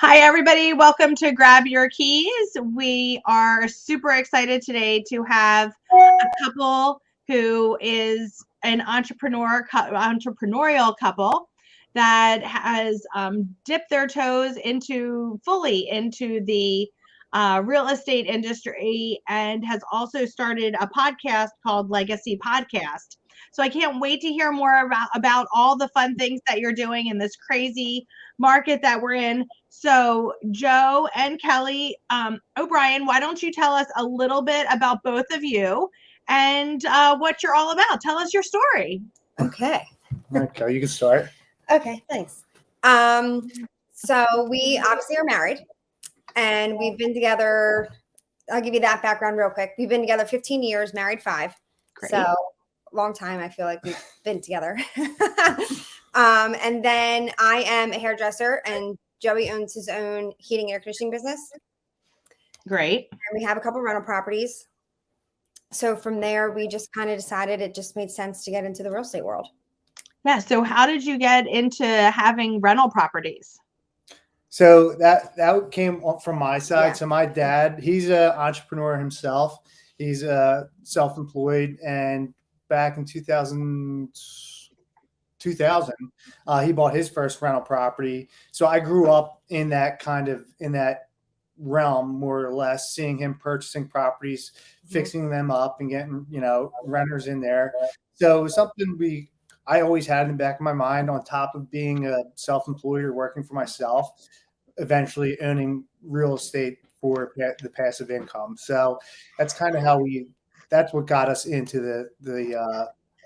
Hi, everybody. Welcome to Grab Your Keys. We are super excited today to have a couple who is an entrepreneurial couple that has dipped their toes fully into the real estate industry and has also started a podcast called Legacy Podcast. So I can't wait to hear more about all the fun things that you're doing in this crazy market that we're in. So, Joe and Kelly O'Brien, why don't you tell us a little bit about both of you and what you're all about? Tell us your story. Okay. Okay, you can start. Okay, thanks. So we obviously are married and we've been together. I'll give you that background real quick. We've been together 15 years, married 5. Great. So long time. I feel like we've been together. And then I am a hairdresser and Joey owns his own heating and air conditioning business. Great. And we have a couple rental properties. So from there, we just kind of decided it just made sense to get into the real estate world. Yeah. So how did you get into having rental properties? So that came from my side. Yeah. So my dad, he's an entrepreneur himself. He's self-employed, and back in 2000, he bought his first rental property. So I grew up in that realm, more or less, seeing him purchasing properties, fixing them up, and getting renters in there. So it was something I always had in the back of my mind, on top of being a self-employed or working for myself, eventually owning real estate for the passive income. So that's kind of that's what got us into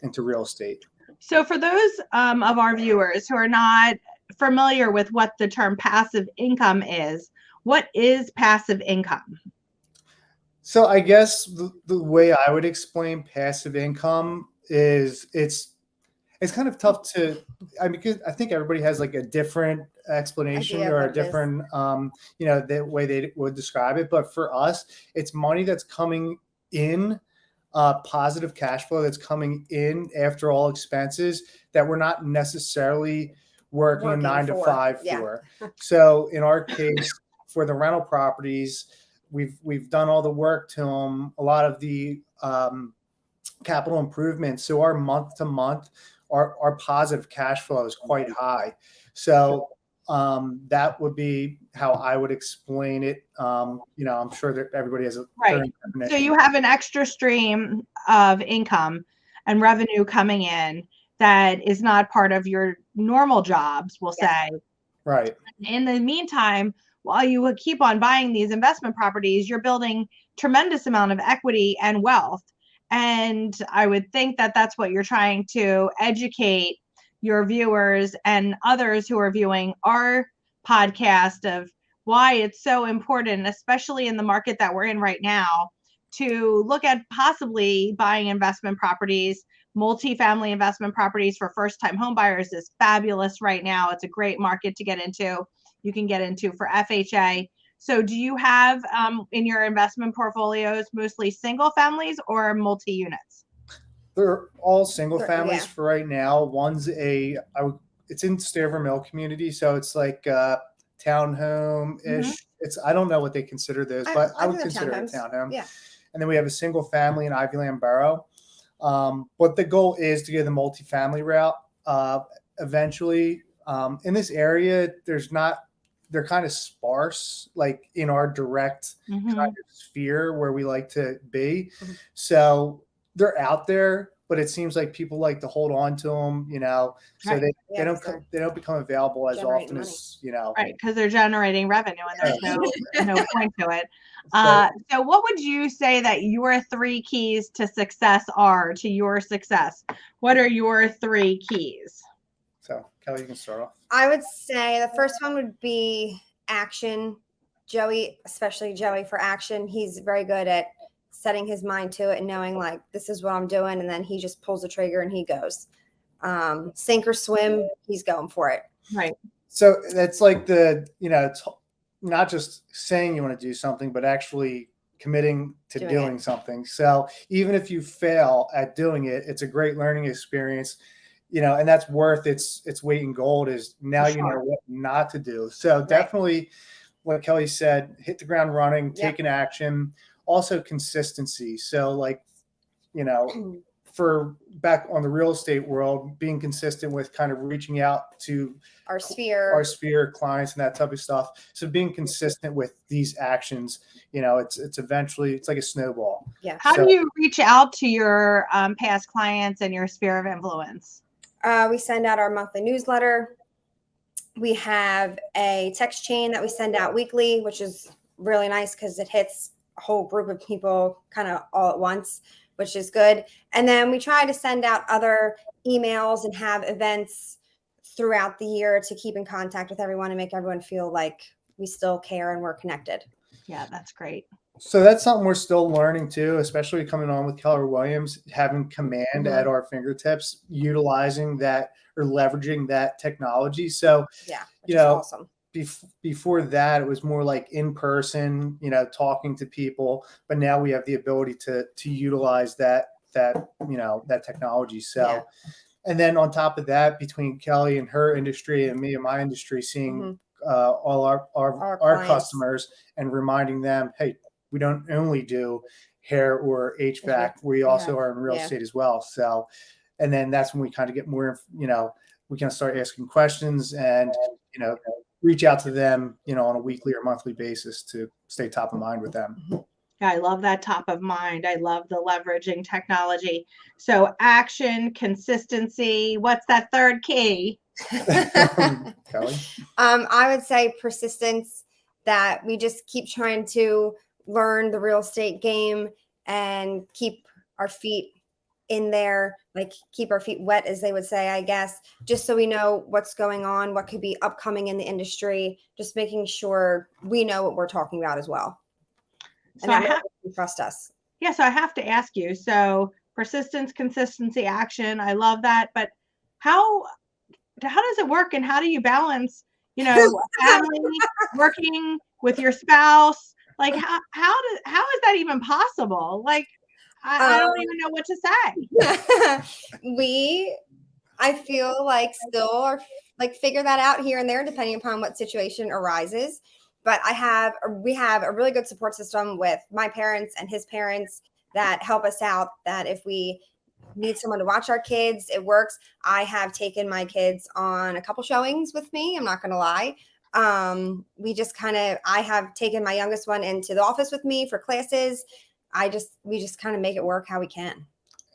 into real estate. So for those of our viewers who are not familiar with what the term passive income is, what is passive income? So I guess the way I would explain passive income is it's kind of tough because I think everybody has like a different explanation or a different, the way they would describe it. But for us, it's money that's coming in, positive cash flow that's coming in after all expenses that we're not necessarily working a 9 to 5 for. So in our case, for the rental properties, we've done all the work to them, a lot of the capital improvements. So our month to month, our positive cash flow is quite high. So that would be how I would explain it. I'm sure that everybody has a right. So you have an extra stream of income and revenue coming in that is not part of your normal jobs, we'll say. Right. In the meantime, while you keep on buying these investment properties, you're building tremendous amount of equity and wealth. And I would think that that's what you're trying to educate your viewers and others who are viewing our podcast of why it's so important, especially in the market that we're in right now, to look at possibly buying investment properties. Multifamily investment properties for first-time home buyers is fabulous right now. It's a great market to get into. You can get into for FHA. So do you have in your investment portfolios mostly single families or multi-units? They're all single families for right now. One's it's in Staver Mill community, so it's like townhome-ish. I don't know what they consider those, but I would consider it a townhome. Yeah. And then we have a single family in Ivyland Borough. But the goal is to get the multifamily route eventually. In this area, they're kind of sparse, like in our direct kind of sphere where we like to be. So they're out there, but it seems like people like to hold on to them, so they don't become available as often as, Right, because they're generating revenue and there's no point to it. So what would you say that your 3 keys to success are, to your success? What are your 3 keys? So Kelly, you can start off. I would say the first one would be action. Joey, especially Joey, for action. He's very good at setting his mind to it and knowing like, this is what I'm doing. And then he just pulls the trigger and he goes. Sink or swim, he's going for it. Right. So that's like it's not just saying you want to do something, but actually committing to doing something. So even if you fail at doing it, it's a great learning experience. and that's worth its weight in gold. Is now For you know sure. what not to do. So definitely, like Kelly said, hit the ground running, take an action. Also consistency. So like, for back on the real estate world, being consistent with kind of reaching out to Our sphere clients and that type of stuff. So being consistent with these actions, it's eventually, it's like a snowball. Yeah. How do you reach out to your past clients and your sphere of influence? We send out our monthly newsletter. We have a text chain that we send out weekly, which is really nice because it hits a whole group of people kind of all at once, which is good. And then we try to send out other emails and have events throughout the year to keep in contact with everyone and make everyone feel like we still care and we're connected. Yeah, that's great. So that's something we're still learning too, especially coming on with Keller Williams, having command at our fingertips, utilizing that or leveraging that technology. So, which is awesome. Before that, it was more like in person, talking to people, but now we have the ability to utilize that technology. So, and then on top of that, between Kelly and her industry and me and my industry, seeing all our customers and reminding them, hey, we don't only do hair or HVAC, we also are in real estate as well. So, and then that's when we kind of get more, we can start asking questions and, reach out to them, on a weekly or monthly basis to stay top of mind with them. Yeah, I love that top of mind. I love the leveraging technology. So action, consistency. What's that third key? Kelly? I would say persistence, that we just keep trying to learn the real estate game and keep our feet in there, like keep our feet wet, as they would say, I guess, just so we know what's going on, what could be upcoming in the industry, just making sure we know what we're talking about as well. So and trust us. Yeah, so I have to ask you, so persistence, consistency, action, I love that, but how does it work and how do you balance, family, working with your spouse? Like how is that even possible? Like I don't even know what to say. I feel like still are like figure that out here and there, depending upon what situation arises. But we have a really good support system with my parents and his parents that help us out, that if we need someone to watch our kids, it works. I have taken my kids on a couple showings with me. I'm not going to lie. I have taken my youngest one into the office with me for classes. We just kind of make it work how we can.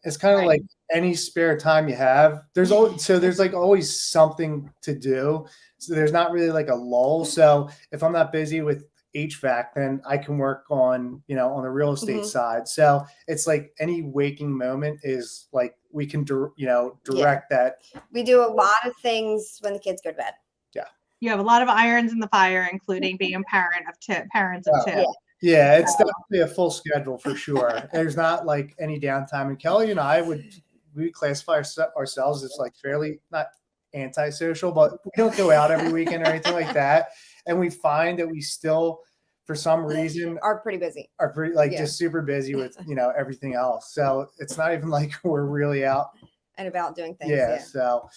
It's kind of like any spare time you have. There's always something to do. So there's not really like a lull. So if I'm not busy with HVAC, then I can work on, on the real estate side. So it's like any waking moment is like, we can, direct that. We do a lot of things when the kids go to bed. Yeah. You have a lot of irons in the fire, including being a parents of two. Yeah, it's definitely a full schedule for sure. There's not like any downtime. And Kelly and I we classify ourselves as like fairly not antisocial, but we don't go out every weekend or anything like that. And we find that we still, for some reason, are pretty busy. Just super busy with everything else. So it's not even like we're really out and about doing things. Yeah. So.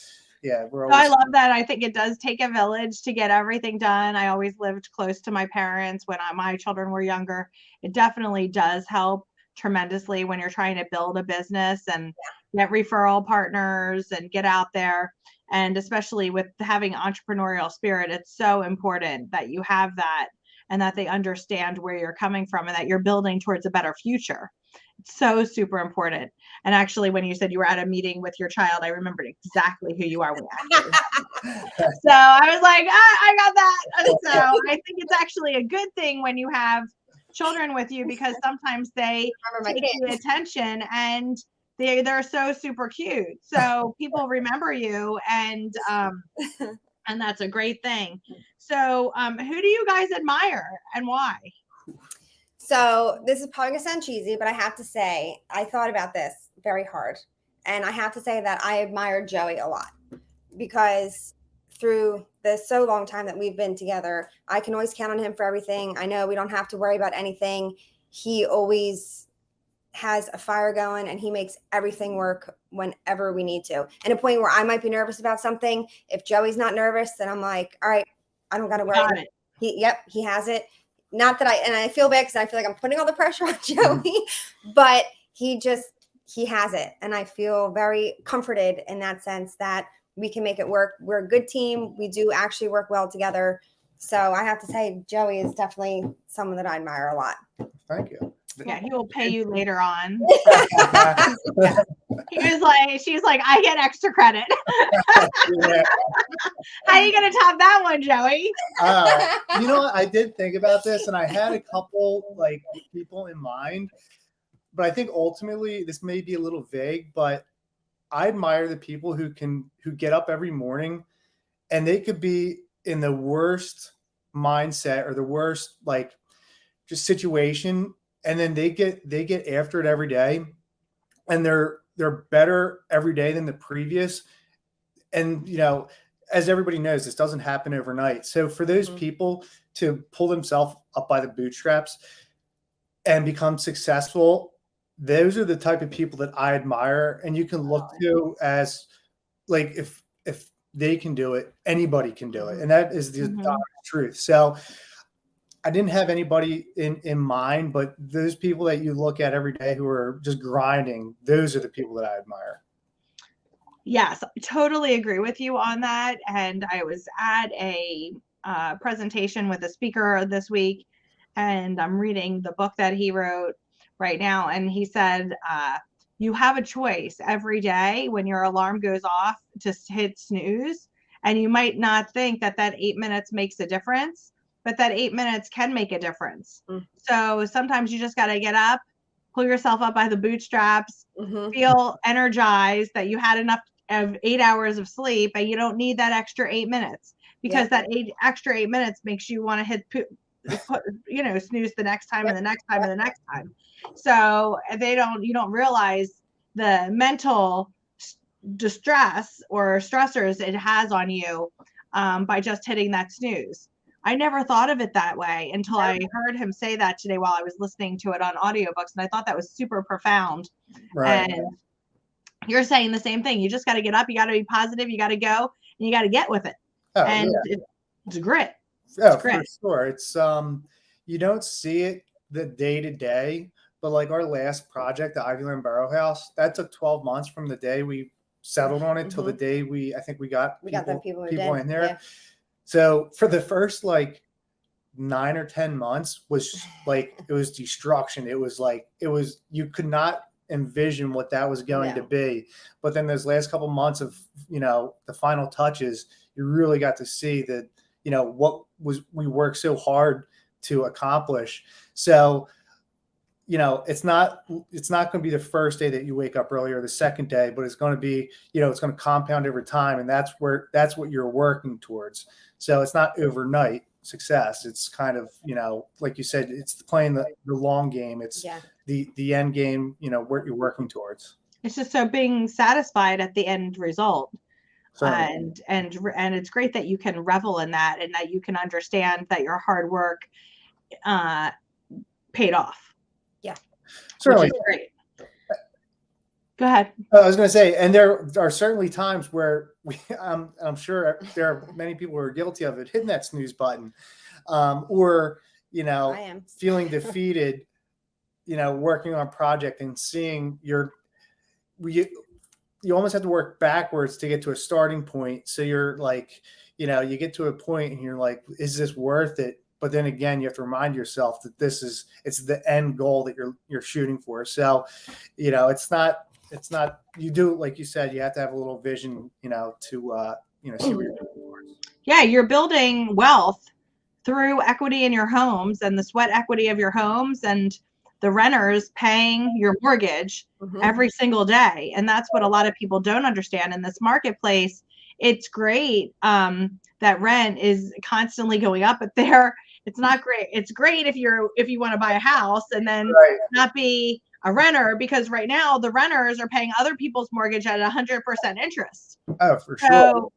Yeah, I love that. I think it does take a village to get everything done. I always lived close to my parents when my children were younger. It definitely does help tremendously when you're trying to build a business and get referral partners and get out there. And especially with having entrepreneurial spirit, it's so important that you have that and that they understand where you're coming from and that you're building towards a better future. It's so super important. And actually, when you said you were at a meeting with your child, I remembered exactly who you are. So I was like, I got that. And so I think it's actually a good thing when you have children with you, because sometimes they take the attention and they're so super cute. So people remember you, and that's a great thing. So who do you guys admire and why? So this is probably gonna sound cheesy, but I have to say, I thought about this very hard. And I have to say that I admire Joey a lot, because through the so long time that we've been together, I can always count on him for everything. I know we don't have to worry about anything. He always has a fire going and he makes everything work whenever we need to. And a point where I might be nervous about something. If Joey's not nervous, then I'm like, all right, I don't got to worry. Got it. He has it. Not that I feel bad because I feel like I'm putting all the pressure on Joey, but he has it. And I feel very comforted in that sense that we can make it work. We're a good team. We do actually work well together. So I have to say, Joey is definitely someone that I admire a lot. Thank you. Yeah, he will pay you later on. Yeah. She's like, I get extra credit. Yeah. How are you gonna top that one, Joey? You know what? I did think about this, and I had a couple like people in mind, but I think ultimately this may be a little vague. But I admire the people who get up every morning, and they could be in the worst mindset or the worst like just situation, and then they get after it every day, and they're better every day than the previous. And as everybody knows, this doesn't happen overnight. So for those people to pull themselves up by the bootstraps and become successful, those are the type of people that I admire, and you can look to as like if they can do it, anybody can do it, and that is the honest truth. So I didn't have anybody in mind, but those people that you look at every day who are just grinding, those are the people that I admire. Yes, totally agree with you on that. And I was at a presentation with a speaker this week, and I'm reading the book that he wrote right now. And he said, you have a choice every day when your alarm goes off to hit snooze. And you might not think that 8 minutes makes a difference, but that 8 minutes can make a difference. So sometimes you just got to get up, pull yourself up by the bootstraps, feel energized that you had enough of 8 hours of sleep, and you don't need that extra 8 minutes, because that extra 8 minutes makes you want to snooze the next time and the next time and the next time. So you don't realize the mental distress or stressors it has on you by just hitting that snooze. I never thought of it that way until I heard him say that today while I was listening to it on audiobooks. And I thought that was super profound. Right. And you're saying the same thing. You just got to get up. You got to be positive. You got to go, and you got to get with it. Oh, and it's grit. Oh, for sure. It's you don't see it the day to day, but like our last project, the Ivyland Borough House, that took 12 months from the day we settled on it till the day we got people in there. Yeah. So for the first like 9 or 10 months was like, it was destruction. It was you could not envision what that was going to be. But then those last couple months of, the final touches, you really got to see that, what we worked so hard to accomplish. So, it's not going to be the first day that you wake up early or the second day, but it's going to be, it's going to compound over time. And that's what you're working towards. So it's not overnight success. It's kind of, like you said, it's playing the long game. It's the end game, what you're working towards. It's just so being satisfied at the end result. Certainly. And it's great that you can revel in that, and that you can understand that your hard work paid off. Yeah. Certainly. Great. Go ahead. I was going to say, and there are certainly times where I'm sure there are many people who are guilty of it, hitting that snooze button, or, I am feeling defeated, working on a project and seeing you almost have to work backwards to get to a starting point. So you're like, you get to a point and you're like, is this worth it? But then again, you have to remind yourself that it's the end goal that you're shooting for. So, it's not, you do, like you said, you have to have a little vision, to, see what you're doing towards. Yeah. You're building wealth through equity in your homes and the sweat equity of your homes and the renters paying your mortgage every single day. And that's what a lot of people don't understand in this marketplace. It's great that rent is constantly going up, but it's not great. It's great if you want to buy a house and then not be a renter, because right now the renters are paying other people's mortgage at 100% interest. Oh, for sure. So,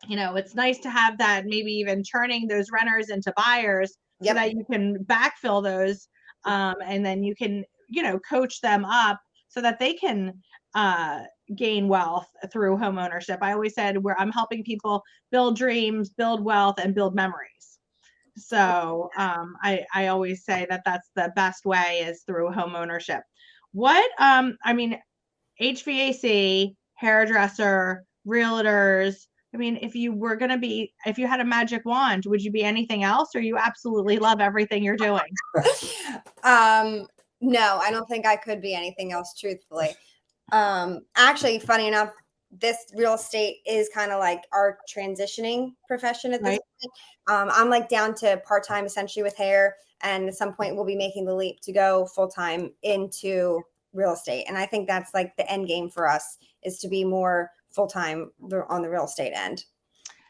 it's nice to have that, maybe even turning those renters into buyers so that you can backfill those. And then you can coach them up so that they can gain wealth through home ownership. I always said where I'm helping people build dreams, build wealth, and build memories. So I always say that that's the best way is through home ownership. What HVAC, hairdresser, realtors. I mean, if you had a magic wand, would you be anything else, or you absolutely love everything you're doing? No, I don't think I could be anything else, truthfully. Actually, funny enough, this real estate is kind of like our transitioning profession at this point. I'm like down to part-time essentially with hair, and at some point we'll be making the leap to go full-time into real estate. And I think that's like the end game for us, is to be more full-time on the real estate end.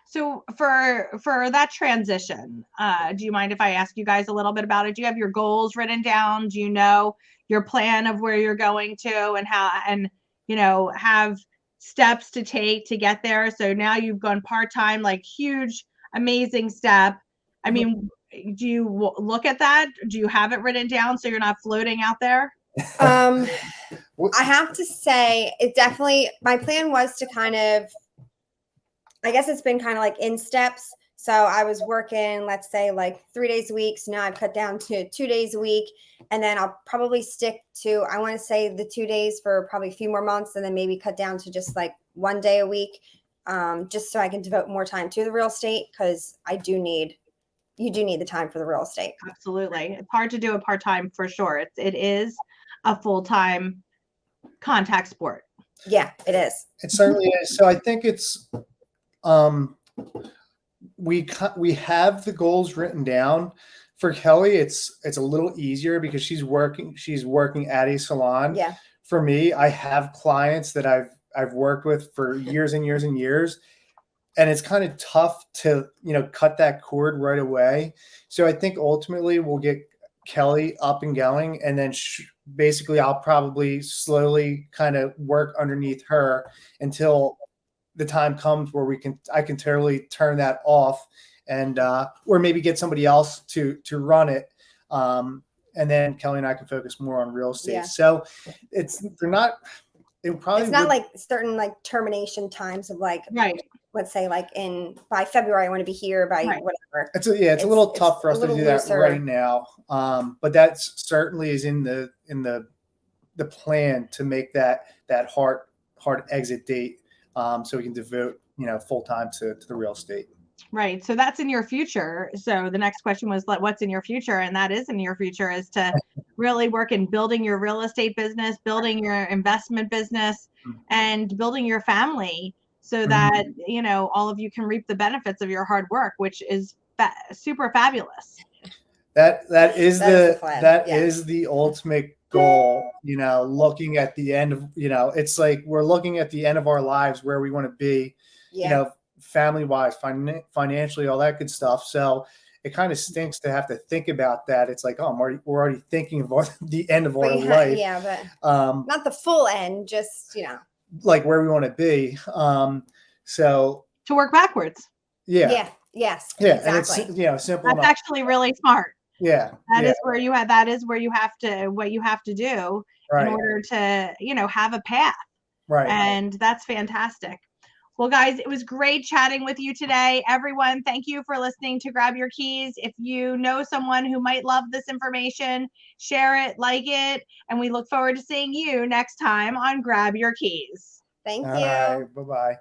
So for that transition, do you mind if I ask you guys a little bit about it? Do you have your goals written down? Do you know your plan of where you're going to and how, and have steps to take to get there? So now you've gone part-time, like huge, amazing step. I mean, do you look at that? Do you have it written down so you're not floating out there? I have to say, it definitely, my plan was to kind of, I guess it's been kind of like in steps. So I was working, let's say like 3 days a week. So now I've cut down to 2 days a week. And then I'll probably stick to, I want to say the 2 days for probably a few more months, and then maybe cut down to just like 1 day a week, just so I can devote more time to the real estate, because you do need the time for the real estate. Absolutely. It's hard to do it part-time for sure. It is a full-time contact sport. Yeah, it is. It certainly is. So I think it's we have the goals written down. For Kelly, it's a little easier because she's working at a salon. Yeah. For me, I have clients that I've worked with for years and years and years, and it's kind of tough to cut that cord right away. So I think ultimately we'll get Kelly up and going, and then basically I'll probably slowly kind of work underneath her until the time comes where I can totally turn that off, and or maybe get somebody else to run it, and then Kelly and I can focus more on real estate. Yeah. So it's not like certain like termination times of like, right. Let's say like by February I want to be here by right. whatever. It's a little tough for us to do that right now, but that certainly is in the plan to make that hard exit date, so we can devote full time to the real estate. Right. So that's in your future. So the next question was like, what's in your future? And that is in your future is to really work in building your real estate business, building your investment business, and building your family so that, all of you can reap the benefits of your hard work, which is super fabulous. That is the ultimate goal, looking at the end of, it's like we're looking at the end of our lives where we want to be, family wise, financially, all that good stuff. So it kind of stinks to have to think about that. It's like, we're already thinking of the end of our life. Yeah, but not the full end, just, like where we want to be. So to work backwards. Yeah. Yeah. Yes. Yeah. Exactly. And it's, simple. That's actually really smart. Yeah. That is where you have to, what you have to do in order to, have a path. Right. And that's fantastic. Well, guys, it was great chatting with you today. Everyone, thank you for listening to Grab Your Keys. If you know someone who might love this information, share it, like it, and we look forward to seeing you next time on Grab Your Keys. Thank you. All right. Bye-bye.